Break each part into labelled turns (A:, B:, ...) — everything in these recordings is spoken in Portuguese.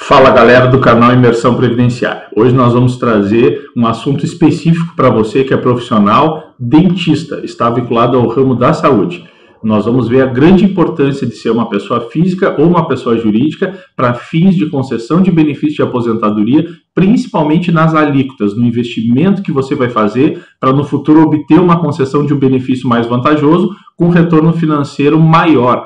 A: Fala galera do canal Imersão Previdenciária. Hoje nós vamos trazer um assunto específico para você que é profissional dentista, está vinculado ao ramo da saúde. Nós vamos ver a grande importância de ser uma pessoa física ou uma pessoa jurídica para fins de concessão de benefício de aposentadoria, principalmente nas alíquotas, no investimento que você vai fazer para no futuro obter uma concessão de um benefício mais vantajoso com retorno financeiro maior.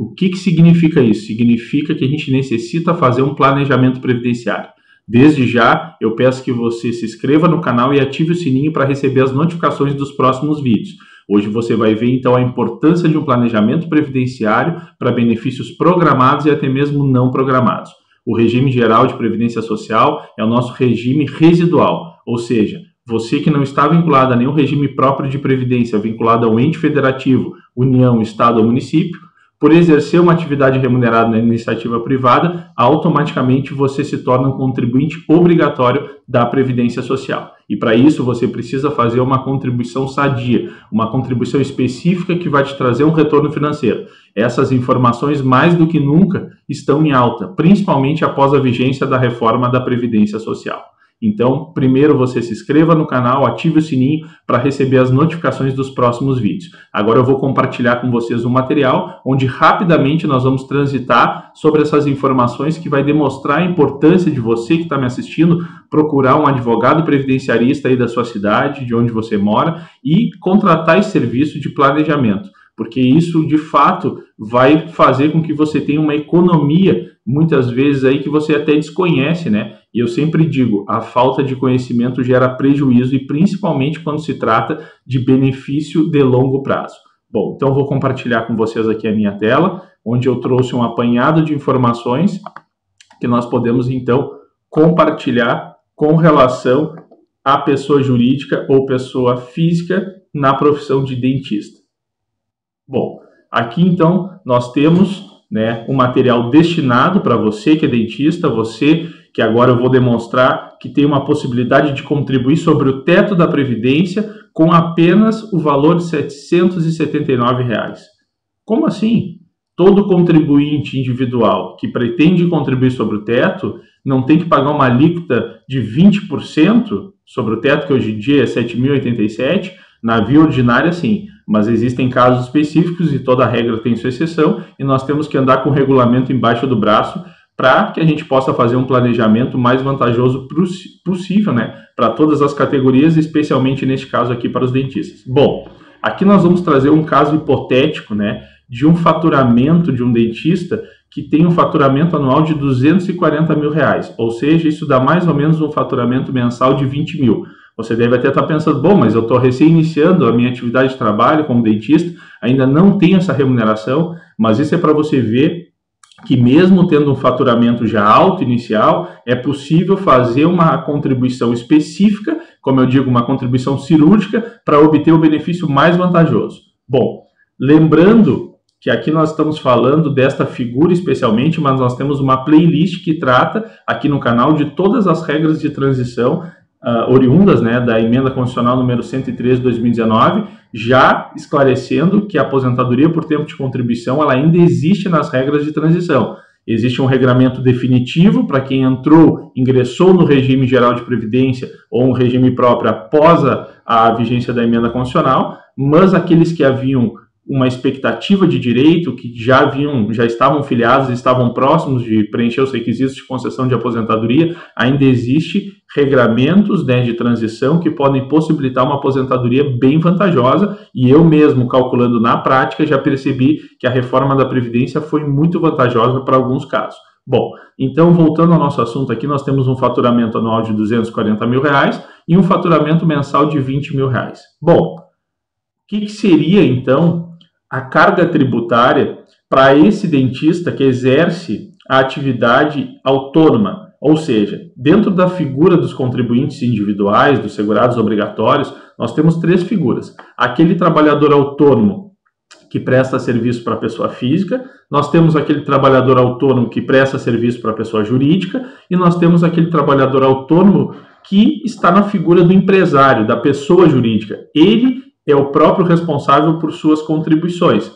A: O que significa isso? Significa que a gente necessita fazer um planejamento previdenciário. Desde já, eu peço que você se inscreva no canal e ative o sininho para receber as notificações dos próximos vídeos. Hoje você vai ver, então, a importância de um planejamento previdenciário para benefícios programados e até mesmo não programados. O regime geral de previdência social é o nosso regime residual, ou seja, você que não está vinculado a nenhum regime próprio de previdência, vinculado ao ente federativo, União, Estado ou município, por exercer uma atividade remunerada na iniciativa privada, automaticamente você se torna um contribuinte obrigatório da Previdência Social. E para isso você precisa fazer uma contribuição sadia, uma contribuição específica que vai te trazer um retorno financeiro. Essas informações, mais do que nunca, estão em alta, principalmente após a vigência da reforma da Previdência Social. Então, primeiro você se inscreva no canal, ative o sininho para receber as notificações dos próximos vídeos. Agora eu vou compartilhar com vocês um material onde rapidamente nós vamos transitar sobre essas informações que vai demonstrar a importância de você que está me assistindo procurar um advogado previdenciarista aí da sua cidade, de onde você mora, e contratar esse serviço de planejamento. Porque isso, de fato, vai fazer com que você tenha uma economia, muitas vezes aí que você até desconhece, né? E eu sempre digo, a falta de conhecimento gera prejuízo e principalmente quando se trata de benefício de longo prazo. Bom, então eu vou compartilhar com vocês aqui a minha tela, onde eu trouxe um apanhado de informações que nós podemos, então, compartilhar com relação à pessoa jurídica ou pessoa física na profissão de dentista. Bom, aqui então nós temos, né, um material destinado para você que é dentista, você que agora eu vou demonstrar que tem uma possibilidade de contribuir sobre o teto da Previdência com apenas o valor de R$ 779. Como assim? Todo contribuinte individual que pretende contribuir sobre o teto não tem que pagar uma alíquota de 20% sobre o teto, que hoje em dia é R$ 7.087, na via ordinária sim, mas existem casos específicos e toda regra tem sua exceção e nós temos que andar com o regulamento embaixo do braço para que a gente possa fazer um planejamento mais vantajoso possível, né, para todas as categorias, especialmente neste caso aqui para os dentistas. Bom, aqui nós vamos trazer um caso hipotético, né, de um faturamento de um dentista que tem um faturamento anual de R$ 240 mil, ou seja, isso dá mais ou menos um faturamento mensal de 20 mil. Você deve até estar pensando, bom, mas eu estou recém-iniciando a minha atividade de trabalho como dentista, ainda não tenho essa remuneração, mas isso é para você ver que mesmo tendo um faturamento já alto inicial, é possível fazer uma contribuição específica, como eu digo, uma contribuição cirúrgica para obter o benefício mais vantajoso. Bom, lembrando que aqui nós estamos falando desta figura especialmente, mas nós temos uma playlist que trata aqui no canal de todas as regras de transição oriundas, né, da emenda constitucional número 103 de 2019, já esclarecendo que a aposentadoria por tempo de contribuição ela ainda existe nas regras de transição. Existe um regramento definitivo para quem ingressou no regime geral de previdência ou um regime próprio após a vigência da emenda constitucional, mas aqueles que haviam uma expectativa de direito, que já estavam filiados, estavam próximos de preencher os requisitos de concessão de aposentadoria, ainda existe regramentos, né, de transição que podem possibilitar uma aposentadoria bem vantajosa, e eu mesmo, calculando na prática, já percebi que a reforma da Previdência foi muito vantajosa para alguns casos. Bom, então voltando ao nosso assunto aqui, nós temos um faturamento anual de R$ 240 mil e um faturamento mensal de R$ 20 mil. Bom, o que seria então a carga tributária para esse dentista que exerce a atividade autônoma? Ou seja, dentro da figura dos contribuintes individuais, dos segurados obrigatórios, nós temos três figuras. Aquele trabalhador autônomo que presta serviço para a pessoa física, nós temos aquele trabalhador autônomo que presta serviço para a pessoa jurídica e nós temos aquele trabalhador autônomo que está na figura do empresário, da pessoa jurídica. Ele é o próprio responsável por suas contribuições.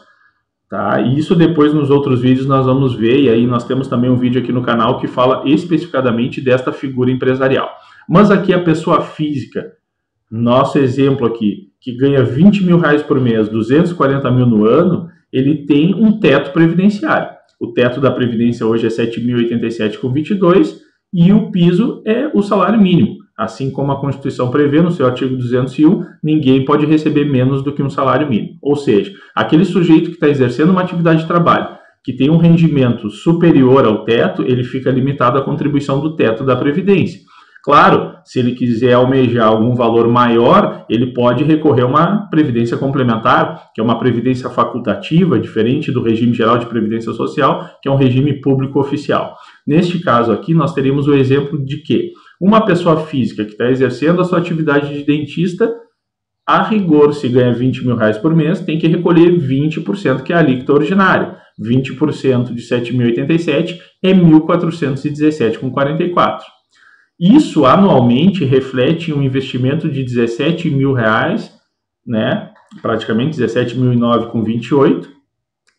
A: Tá? E isso depois nos outros vídeos nós vamos ver, e aí nós temos também um vídeo aqui no canal que fala especificadamente desta figura empresarial. Mas aqui a pessoa física, nosso exemplo aqui, que ganha 20 mil reais por mês, 240 mil no ano, ele tem um teto previdenciário. O teto da Previdência hoje é 7.087,22 e o piso é o salário mínimo. Assim como a Constituição prevê no seu artigo 201, ninguém pode receber menos do que um salário mínimo. Ou seja, aquele sujeito que está exercendo uma atividade de trabalho, que tem um rendimento superior ao teto, ele fica limitado à contribuição do teto da Previdência. Claro, se ele quiser almejar algum valor maior, ele pode recorrer a uma previdência complementar, que é uma previdência facultativa, diferente do regime geral de previdência social, que é um regime público oficial. Neste caso aqui, nós teríamos o exemplo de que uma pessoa física que está exercendo a sua atividade de dentista, a rigor, se ganha 20 mil reais por mês, tem que recolher 20%, que é a alíquota ordinária. 20% de 7.087 é 1.417,44. Isso anualmente reflete um investimento de 17 mil reais, né? Praticamente 17.009,28,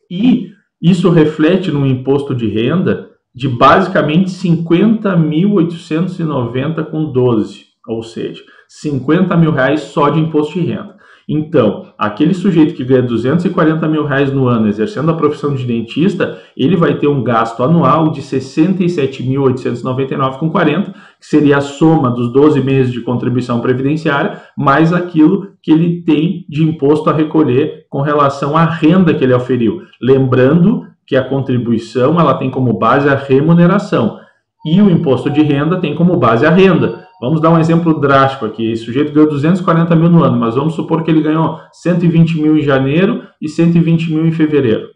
A: e isso reflete num imposto de renda de basicamente 50.890,12, ou seja, 50 mil reais só de imposto de renda. Então, aquele sujeito que ganha 240 mil reais no ano exercendo a profissão de dentista, ele vai ter um gasto anual de 67.899,40, que seria a soma dos 12 meses de contribuição previdenciária, mais aquilo que ele tem de imposto a recolher com relação à renda que ele oferiu. Lembrando que a contribuição ela tem como base a remuneração e o imposto de renda tem como base a renda. Vamos dar um exemplo drástico aqui. Esse sujeito ganhou 240 mil no ano, mas vamos supor que ele ganhou 120 mil em janeiro e 120 mil em fevereiro.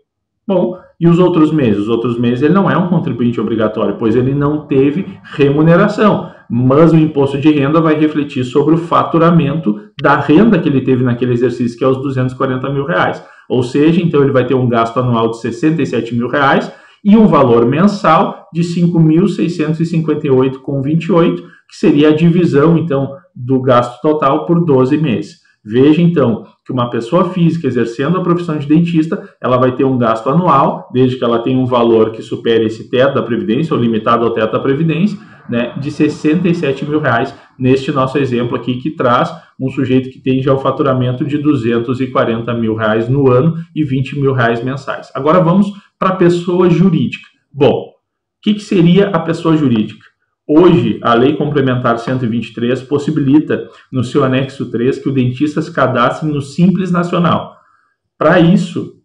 A: Bom, e os outros meses? Os outros meses ele não é um contribuinte obrigatório, pois ele não teve remuneração. Mas o imposto de renda vai refletir sobre o faturamento da renda que ele teve naquele exercício, que é os 240 mil reais. Ou seja, então ele vai ter um gasto anual de 67 mil reais e um valor mensal de 5.658,28, que seria a divisão, então, do gasto total por 12 meses. Veja, então, que uma pessoa física exercendo a profissão de dentista, ela vai ter um gasto anual, desde que ela tenha um valor que supere esse teto da Previdência, ou limitado ao teto da Previdência, né, de 67 mil reais, neste nosso exemplo aqui, que traz um sujeito que tem já o faturamento de 240 mil reais no ano e 20 mil reais mensais. Agora vamos para a pessoa jurídica. Bom, o que seria a pessoa jurídica? Hoje, a Lei Complementar 123 possibilita, no seu anexo 3, que o dentista se cadastre no Simples Nacional. Para isso,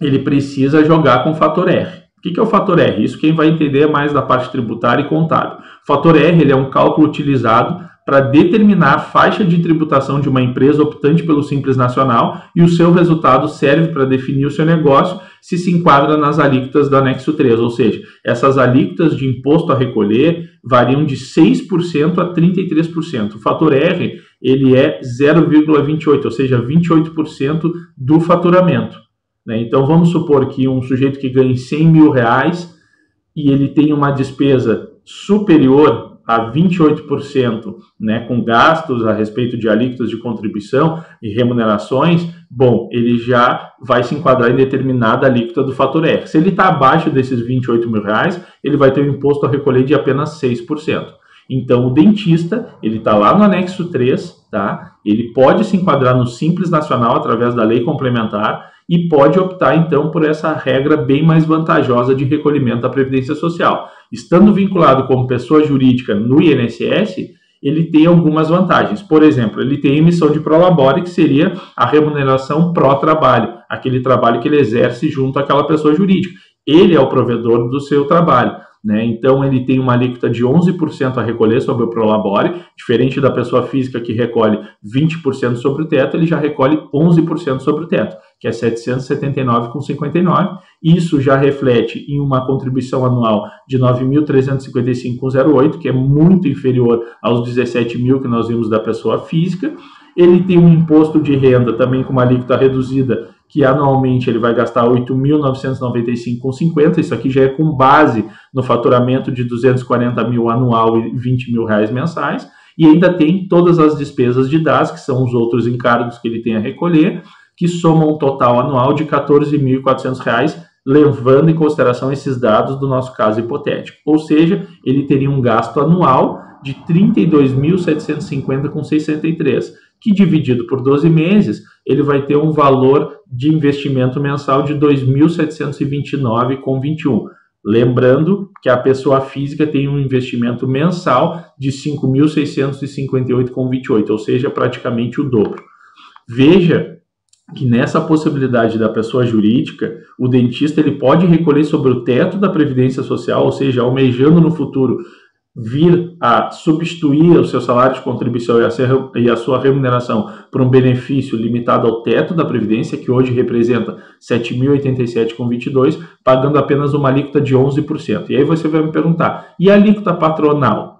A: ele precisa jogar com o fator R. O que é o fator R? Isso quem vai entender é mais da parte tributária e contábil. O fator R ele é um cálculo utilizado para determinar a faixa de tributação de uma empresa optante pelo Simples Nacional e o seu resultado serve para definir o seu negócio se enquadra nas alíquotas do anexo 3, ou seja, essas alíquotas de imposto a recolher variam de 6% a 33%. O fator R ele é 0,28, ou seja, 28% do faturamento. Né? Então vamos supor que um sujeito que ganhe 100 mil reais e ele tem uma despesa superior a 28%, né, com gastos a respeito de alíquotas de contribuição e remunerações, bom, ele já vai se enquadrar em determinada alíquota do fator R. Se ele está abaixo desses 28 mil reais, ele vai ter um imposto a recolher de apenas 6%. Então, o dentista, ele está lá no anexo 3, tá? Ele pode se enquadrar no Simples Nacional através da lei complementar e pode optar, então, por essa regra bem mais vantajosa de recolhimento da Previdência Social. Estando vinculado como pessoa jurídica no INSS, ele tem algumas vantagens. Por exemplo, ele tem emissão de prolabore, que seria a remuneração pró-trabalho, aquele trabalho que ele exerce junto àquela pessoa jurídica. Ele é o provedor do seu trabalho, né? Então, ele tem uma alíquota de 11% a recolher sobre o prolabore, diferente da pessoa física que recolhe 20% sobre o teto, ele já recolhe 11% sobre o teto, que é 779,59. Isso já reflete em uma contribuição anual de 9.355,08, que é muito inferior aos 17 mil que nós vimos da pessoa física. Ele tem um imposto de renda também com uma alíquota reduzida, que anualmente ele vai gastar 8.995,50, isso aqui já é com base no faturamento de 240 mil anual e 20 mil reais mensais, e ainda tem todas as despesas de DAS, que são os outros encargos que ele tem a recolher, que somam um total anual de R$ 14.400, levando em consideração esses dados do nosso caso hipotético. Ou seja, ele teria um gasto anual de R$ 32.750,63, que dividido por 12 meses, ele vai ter um valor de investimento mensal de R$ 2.729,21. Lembrando que a pessoa física tem um investimento mensal de R$ 5.658,28, ou seja, praticamente o dobro. Veja que nessa possibilidade da pessoa jurídica, o dentista ele pode recolher sobre o teto da Previdência Social, ou seja, almejando no futuro vir a substituir o seu salário de contribuição e a sua remuneração por um benefício limitado ao teto da Previdência, que hoje representa R$ 7.087,22, pagando apenas uma alíquota de 11%. E aí você vai me perguntar, e a alíquota patronal?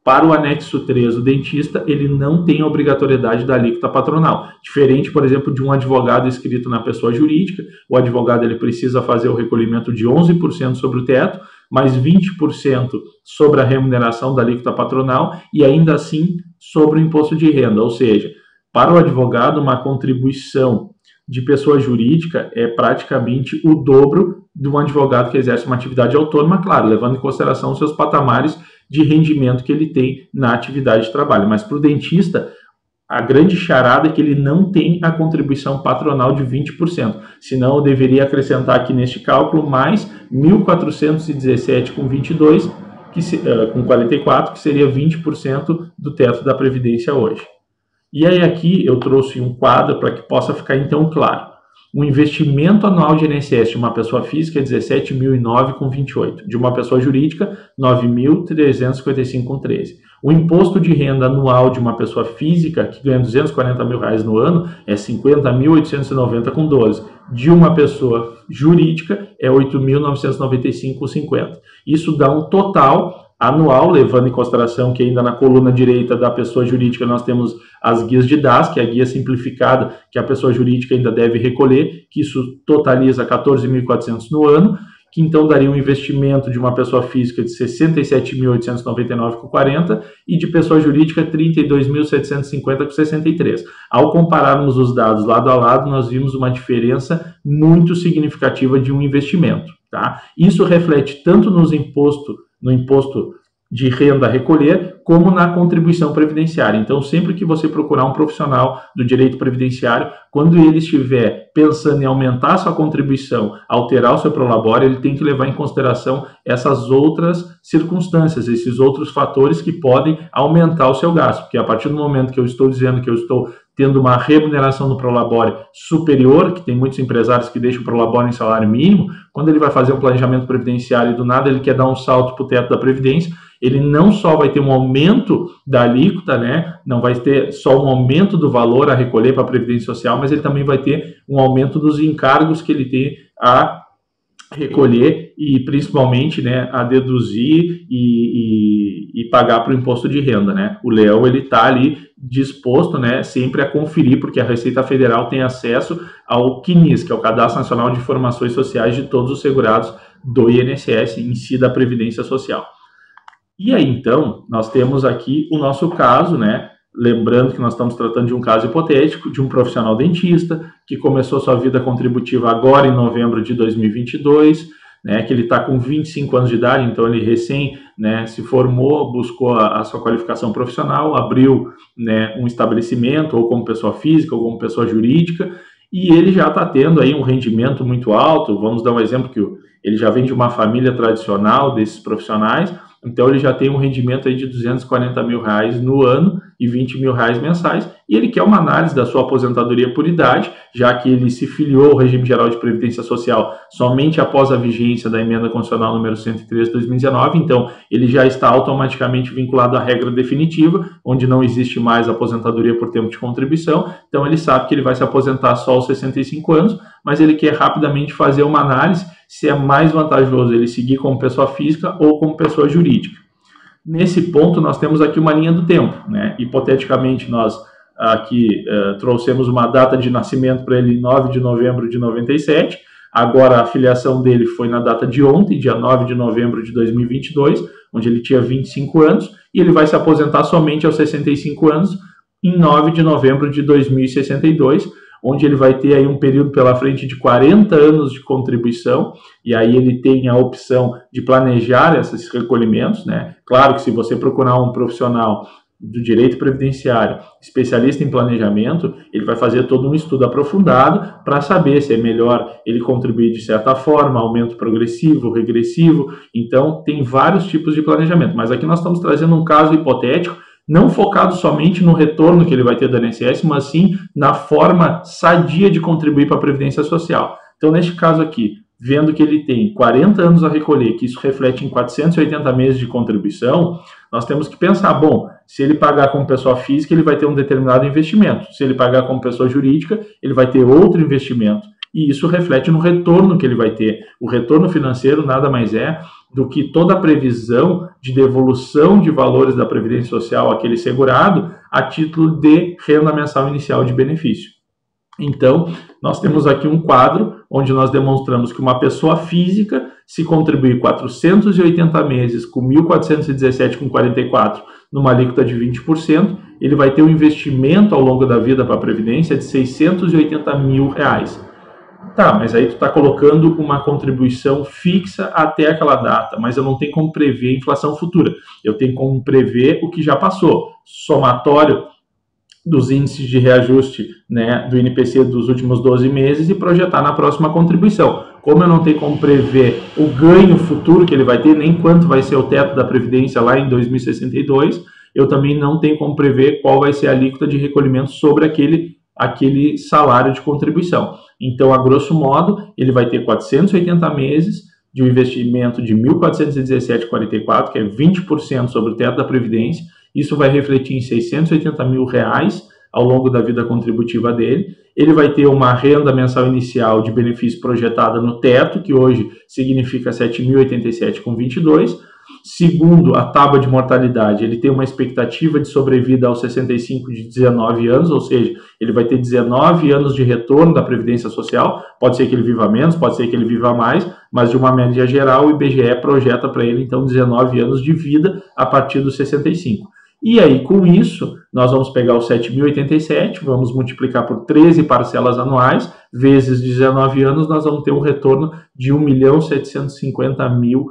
A: Para o anexo 3, o dentista, ele não tem a obrigatoriedade da alíquota patronal. Diferente, por exemplo, de um advogado inscrito na pessoa jurídica, o advogado ele precisa fazer o recolhimento de 11% sobre o teto, mais 20% sobre a remuneração da alíquota patronal e ainda assim sobre o imposto de renda. Ou seja, para o advogado, uma contribuição de pessoa jurídica é praticamente o dobro de um advogado que exerce uma atividade autônoma, claro, levando em consideração os seus patamares de rendimento que ele tem na atividade de trabalho. Mas para o dentista, a grande charada é que ele não tem a contribuição patronal de 20%. Senão, eu deveria acrescentar aqui neste cálculo mais 1.417,22, com 44, que seria 20% do teto da Previdência hoje. E aí aqui eu trouxe um quadro para que possa ficar então claro. O investimento anual de INSS de uma pessoa física é R$ 17.009,28, de uma pessoa jurídica R$ 9.355,13. O imposto de renda anual de uma pessoa física que ganha R$ 240 mil no ano é R$ 50.890,12. De uma pessoa jurídica é R$ 8.995,50. Isso dá um total anual, levando em consideração que ainda na coluna direita da pessoa jurídica nós temos as guias de DAS, que é a guia simplificada que a pessoa jurídica ainda deve recolher, que isso totaliza 14.400 no ano, que então daria um investimento de uma pessoa física de 67.899,40 e de pessoa jurídica 32.750,63. Ao compararmos os dados lado a lado, nós vimos uma diferença muito significativa de um investimento. Tá? Isso reflete tanto no imposto de renda a recolher, como na contribuição previdenciária. Então, sempre que você procurar um profissional do direito previdenciário, quando ele estiver pensando em aumentar a sua contribuição, alterar o seu prolabore, ele tem que levar em consideração essas outras circunstâncias, esses outros fatores que podem aumentar o seu gasto. Porque a partir do momento que eu estou dizendo que eu estou tendo uma remuneração no prolabore superior, que tem muitos empresários que deixam o prolabore em salário mínimo, quando ele vai fazer um planejamento previdenciário e do nada ele quer dar um salto para o teto da Previdência, ele não só vai ter um aumento da alíquota, né? Não vai ter só um aumento do valor a recolher para a Previdência Social, mas ele também vai ter um aumento dos encargos que ele tem a recolher e principalmente, né, a deduzir e pagar para o imposto de renda, né? O leão ele está ali disposto, né, sempre a conferir, porque a Receita Federal tem acesso ao CNIS, que é o Cadastro Nacional de Informações Sociais de todos os segurados do INSS, em si da Previdência Social. E aí, então, nós temos aqui o nosso caso, né? Lembrando que nós estamos tratando de um caso hipotético, de um profissional dentista que começou sua vida contributiva agora em novembro de 2022, né, que ele está com 25 anos de idade, então ele recém, né, se formou, buscou a sua qualificação profissional, abriu, né, um estabelecimento, ou como pessoa física, ou como pessoa jurídica, e ele já está tendo aí um rendimento muito alto. Vamos dar um exemplo que ele já vem de uma família tradicional desses profissionais, então ele já tem um rendimento aí de R$ 240 mil no ano e R$ 20 mil mensais, e ele quer uma análise da sua aposentadoria por idade, já que ele se filiou ao regime geral de previdência social somente após a vigência da emenda constitucional número 103 de 2019, então ele já está automaticamente vinculado à regra definitiva, onde não existe mais aposentadoria por tempo de contribuição, então ele sabe que ele vai se aposentar só aos 65 anos, mas ele quer rapidamente fazer uma análise se é mais vantajoso ele seguir como pessoa física ou como pessoa jurídica. Nesse ponto, nós temos aqui uma linha do tempo, né? Hipoteticamente, nós aqui trouxemos uma data de nascimento para ele em 9 de novembro de 97, agora a filiação dele foi na data de ontem, dia 9 de novembro de 2022, onde ele tinha 25 anos, e ele vai se aposentar somente aos 65 anos, em 9 de novembro de 2062, onde ele vai ter aí um período pela frente de 40 anos de contribuição, e aí ele tem a opção de planejar esses recolhimentos, né? Claro que se você procurar um profissional do direito previdenciário, especialista em planejamento, ele vai fazer todo um estudo aprofundado para saber se é melhor ele contribuir de certa forma, aumento progressivo, regressivo. Então, tem vários tipos de planejamento, mas aqui nós estamos trazendo um caso hipotético, não focado somente no retorno que ele vai ter do INSS, mas sim na forma sadia de contribuir para a Previdência Social. Então, neste caso aqui, vendo que ele tem 40 anos a recolher, que isso reflete em 480 meses de contribuição, nós temos que pensar, bom, se ele pagar como pessoa física, ele vai ter um determinado investimento. Se ele pagar como pessoa jurídica, ele vai ter outro investimento. E isso reflete no retorno que ele vai ter. O retorno financeiro nada mais é do que toda a previsão de devolução de valores da Previdência Social àquele segurado a título de renda mensal inicial de benefício. Então, nós temos aqui um quadro onde nós demonstramos que uma pessoa física, se contribuir 480 meses com 1.417,44 numa alíquota de 20%, ele vai ter um investimento ao longo da vida para a Previdência de R$680 mil. Tá, mas aí tu está colocando uma contribuição fixa até aquela data, mas eu não tenho como prever a inflação futura. Eu tenho como prever o que já passou. Somatório dos índices de reajuste, né, do INPC dos últimos 12 meses e projetar na próxima contribuição. Como eu não tenho como prever o ganho futuro que ele vai ter, nem quanto vai ser o teto da Previdência lá em 2062, eu também não tenho como prever qual vai ser a alíquota de recolhimento sobre aquele salário de contribuição. Então, a grosso modo, ele vai ter 480 meses de um investimento de 1.417,44, que é 20% sobre o teto da Previdência. Isso vai refletir em R$680 mil ao longo da vida contributiva dele. Ele vai ter uma renda mensal inicial de benefício projetada no teto, que hoje significa 7.087,22. Segundo a tábua de mortalidade, ele tem uma expectativa de sobrevida aos 65 de 19 anos, ou seja, ele vai ter 19 anos de retorno da Previdência Social. Pode ser que ele viva menos, pode ser que ele viva mais, mas de uma média geral o IBGE projeta para ele então 19 anos de vida a partir dos 65. E aí, com isso, nós vamos pegar os 7.087, vamos multiplicar por 13 parcelas anuais, vezes 19 anos, nós vamos ter um retorno de R$1.750.000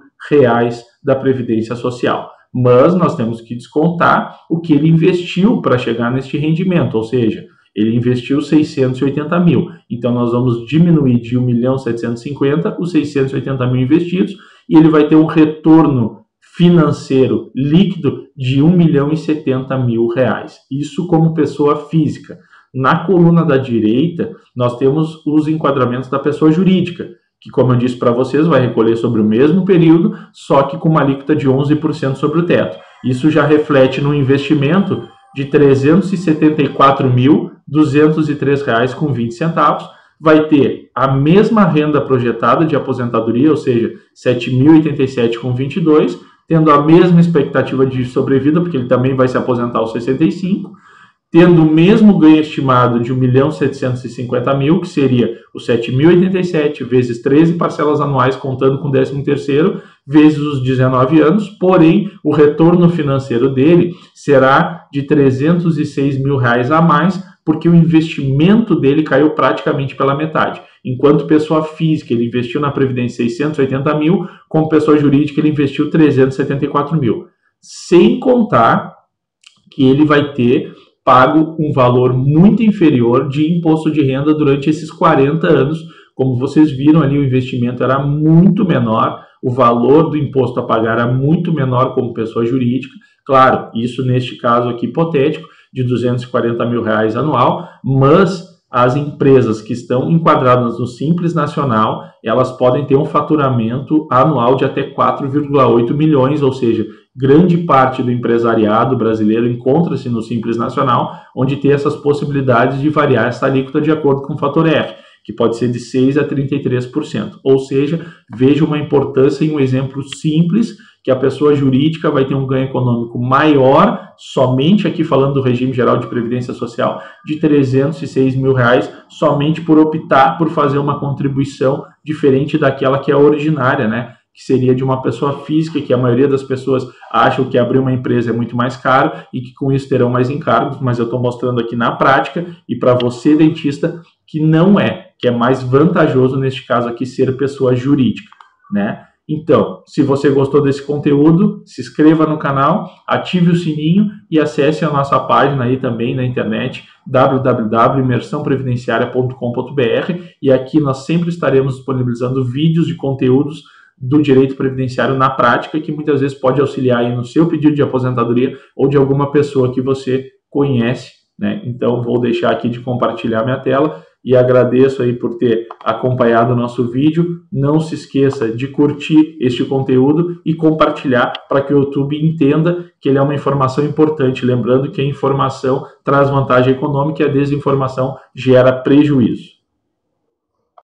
A: da Previdência Social. Mas nós temos que descontar o que ele investiu para chegar neste rendimento, ou seja, ele investiu 680 mil. Então, nós vamos diminuir de 1.750.000 os 680 mil investidos e ele vai ter um retorno financeiro líquido de R$1.070.000. Isso como pessoa física. Na coluna da direita, nós temos os enquadramentos da pessoa jurídica, que, como eu disse para vocês, vai recolher sobre o mesmo período, só que com uma alíquota de 11% sobre o teto. Isso já reflete no investimento de R$374.203,20. Vai ter a mesma renda projetada de aposentadoria, ou seja, 7.087,22, tendo a mesma expectativa de sobrevida, porque ele também vai se aposentar aos 65, tendo o mesmo ganho estimado de R$1.750.000, que seria os 7.087 vezes 13 parcelas anuais, contando com o 13º, vezes os 19 anos, porém, o retorno financeiro dele será de R$306 mil a mais, porque o investimento dele caiu praticamente pela metade. Enquanto pessoa física, ele investiu na Previdência 680 mil, como pessoa jurídica, ele investiu 374 mil. Sem contar que ele vai ter pago um valor muito inferior de imposto de renda durante esses 40 anos. Como vocês viram ali, o investimento era muito menor, o valor do imposto a pagar era muito menor como pessoa jurídica. Claro, isso neste caso aqui hipotético, de R$240 mil anual, mas as empresas que estão enquadradas no Simples Nacional, elas podem ter um faturamento anual de até 4,8 milhões, ou seja, grande parte do empresariado brasileiro encontra-se no Simples Nacional, onde tem essas possibilidades de variar essa alíquota de acordo com o fator R, que pode ser de 6% a 33%. Ou seja, veja uma importância em um exemplo simples, que a pessoa jurídica vai ter um ganho econômico maior, somente aqui falando do regime geral de previdência social, de R$306 mil, somente por optar por fazer uma contribuição diferente daquela que é ordinária, né? Que seria de uma pessoa física, que a maioria das pessoas acham que abrir uma empresa é muito mais caro e que com isso terão mais encargos, mas eu estou mostrando aqui na prática e para você, dentista, que não é, que é mais vantajoso neste caso aqui ser pessoa jurídica, né? Então, se você gostou desse conteúdo, se inscreva no canal, ative o sininho e acesse a nossa página aí também na internet, www.imersãoprevidenciaria.com.br, e aqui nós sempre estaremos disponibilizando vídeos de conteúdos do direito previdenciário na prática, que muitas vezes pode auxiliar aí no seu pedido de aposentadoria ou de alguma pessoa que você conhece, né? Então, vou deixar aqui de compartilhar minha tela e agradeço aí por ter acompanhado o nosso vídeo. Não se esqueça de curtir este conteúdo e compartilhar para que o YouTube entenda que ele é uma informação importante. Lembrando que a informação traz vantagem econômica e a desinformação gera prejuízo.